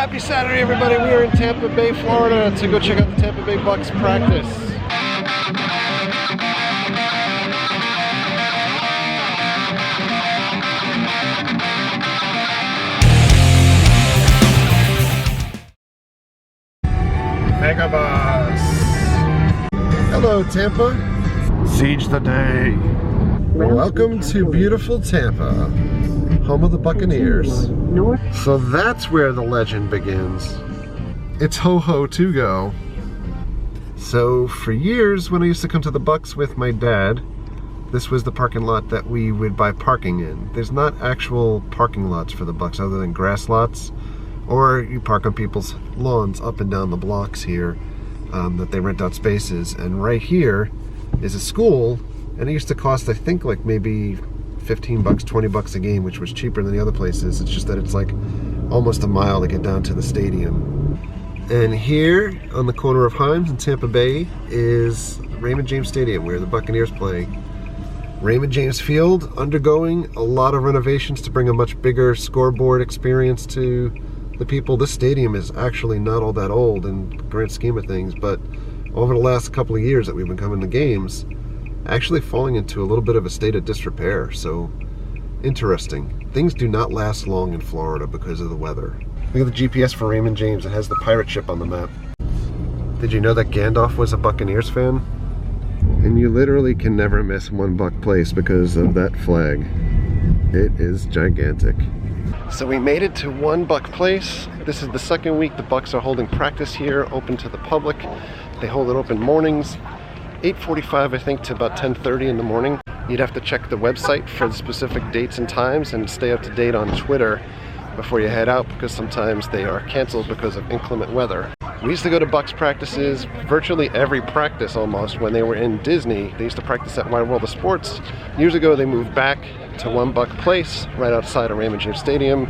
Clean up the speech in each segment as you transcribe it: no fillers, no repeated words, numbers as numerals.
Happy Saturday, everybody. We are in Tampa Bay, Florida to go check out the Tampa Bay Bucs practice. Mega Bus. Hello, Tampa. Siege the day. Welcome to beautiful Tampa, home of the Buccaneers. So that's where the legend begins. It's ho-ho to go. So for years, when I used to come to the Bucs with my dad, this was the parking lot that we would buy parking in. There's not actual parking lots for the Bucs other than grass lots, or you park on people's lawns up and down the blocks here that they rent out spaces. And right here is a school, and it used to cost, I think, like maybe 15 bucks, 20 bucks a game, which was cheaper than the other places. It's just that it's like almost a mile to get down to the stadium. And here on the corner of Himes and Tampa Bay is Raymond James Stadium, where the Buccaneers play. Raymond James Field undergoing a lot of renovations to bring a much bigger scoreboard experience to the people. This stadium is actually not all that old in the grand scheme of things, but over the last couple of years that we've been coming to games, actually falling into a little bit of a state of disrepair. So interesting. Things do not last long in Florida because of the weather. Look at the GPS for Raymond James. It has the pirate ship on the map. Did you know that Gandalf was a Buccaneers fan? And you literally can never miss One Buck Place because of that flag. It is gigantic. So we made it to One Buck Place. This is the second week the Bucs are holding practice here, open to the public. They hold it open mornings, 8:45 I think to about 10:30 in the morning. You'd have to check the website for the specific dates and times and stay up to date on Twitter before you head out, because sometimes they are canceled because of inclement weather. We used to go to Bucs practices virtually every practice almost when they were in Disney. They used to practice at Wide World of Sports. Years ago they moved back to One Buck Place right outside of Raymond James Stadium.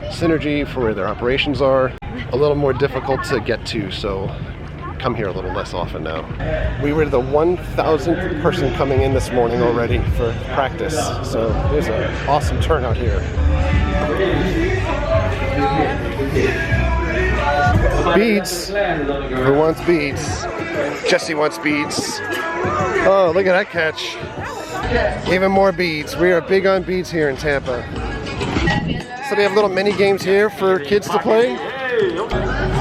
Synergy for where their operations are. A little more difficult to get to, so come here a little less often now. We were the 1,000th person coming in this morning already for practice, so there's an awesome turnout here. Beads. Who wants beads? Jesse wants beads. Oh, look at that catch. Even more beads. We are big on beads here in Tampa. So they have little mini games here for kids to play.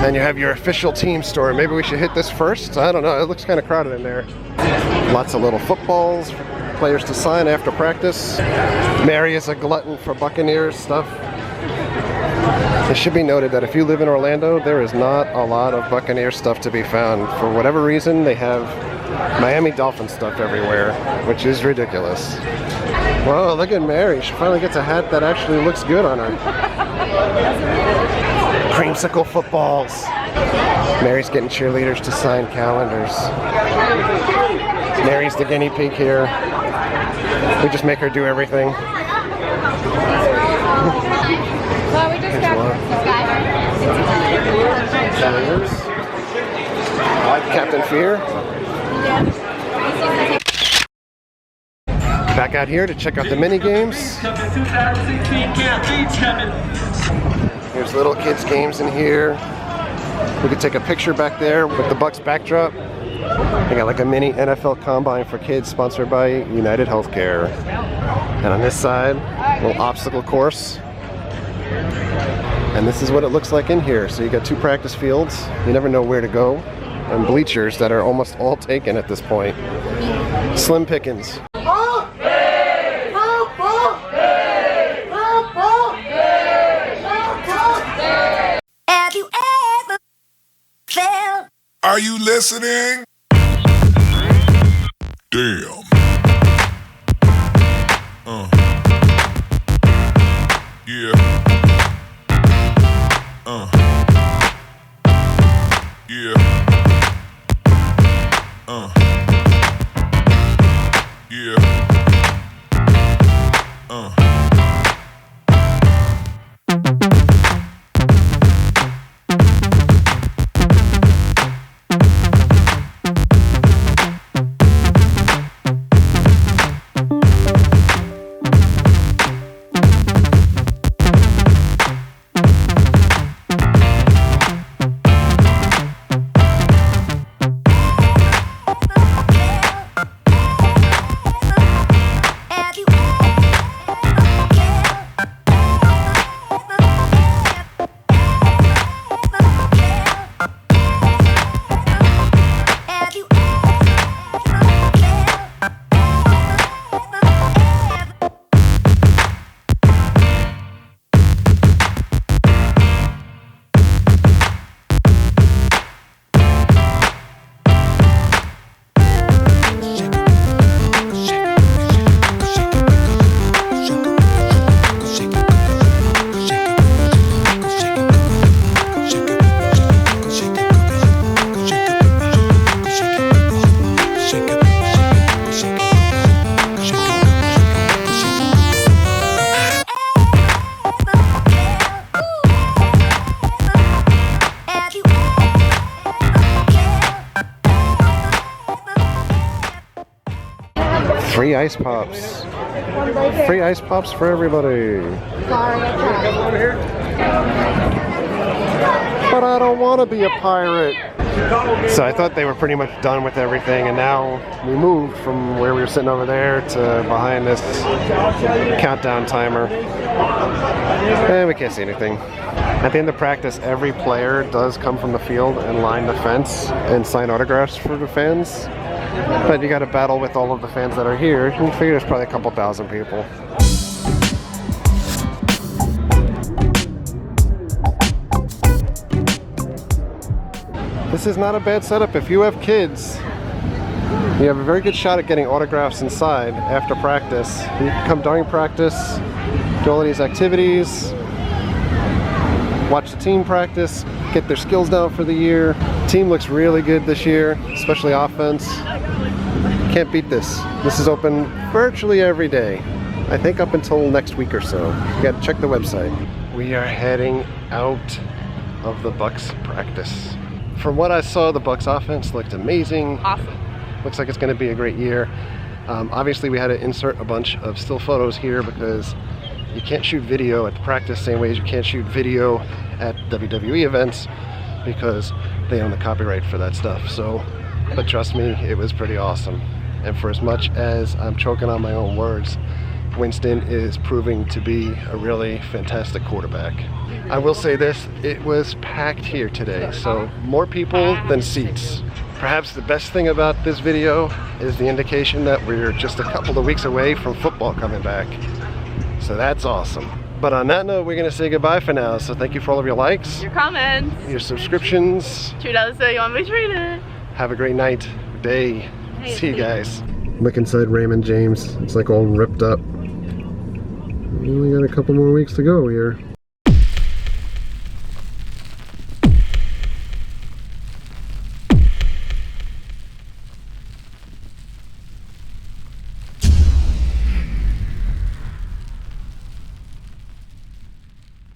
And you have your official team store. Maybe we should hit this first? I don't know. It looks kind of crowded in there. Lots of little footballs for players to sign after practice. Mary is a glutton for Buccaneers stuff. It should be noted that if you live in Orlando, there is not a lot of Buccaneers stuff to be found. For whatever reason, they have Miami Dolphin stuff everywhere, which is ridiculous. Whoa, look at Mary. She finally gets a hat that actually looks good on her. Creamsicle footballs. Mary's getting cheerleaders to sign calendars. Mary's the guinea pig here. We just make her do everything. Well, we just got Captain Fear. Back out here to check out the mini games. Here's little kids games in here. We could take a picture back there with the Bucs backdrop. They got like a mini NFL combine for kids sponsored by United Healthcare. And on this side, a little obstacle course. And this is what it looks like in here. So you got two practice fields. You never know where to go. And bleachers that are almost all taken at this point. Slim pickings. Have you ever felt? Are you listening? Damn. Yeah. Yeah. Yeah. Free ice pops. Free ice pops for everybody. But I don't want to be a pirate. So I thought they were pretty much done with everything, and now we moved from where we were sitting over there to behind this countdown timer. And we can't see anything. At the end of practice, every player does come from the field and line the fence and sign autographs for the fans. But you got to battle with all of the fans that are here. You figure there's probably a couple thousand people. This is not a bad setup. If you have kids, you have a very good shot at getting autographs inside after practice. You can come during practice, do all of these activities, watch the team practice, get their skills down for the year. Team looks really good this year, especially offense. Can't beat this. This is open virtually every day. I think up until next week or so. You gotta check the website. We are heading out of the Bucs practice. From what I saw, the Bucs offense looked amazing. Awesome. Looks like it's going to be a great year. Obviously, we had to insert a bunch of still photos here because you can't shoot video at the practice same way as you can't shoot video at WWE events because they own the copyright for that stuff. So, but trust me, it was pretty awesome. And for as much as I'm choking on my own words, Winston is proving to be a really fantastic quarterback. I will say this, it was packed here today, so more people than seats. Perhaps the best thing about this video is the indication that we're just a couple of weeks away from football coming back. So that's awesome. But on that note, we're gonna say goodbye for now. So thank you for all of your likes, Your comments. your subscriptions. Treat us so you want to be treated. Have a great night, day. See you guys. Look inside Raymond James. It's like all ripped up. We only got a couple more weeks to go here.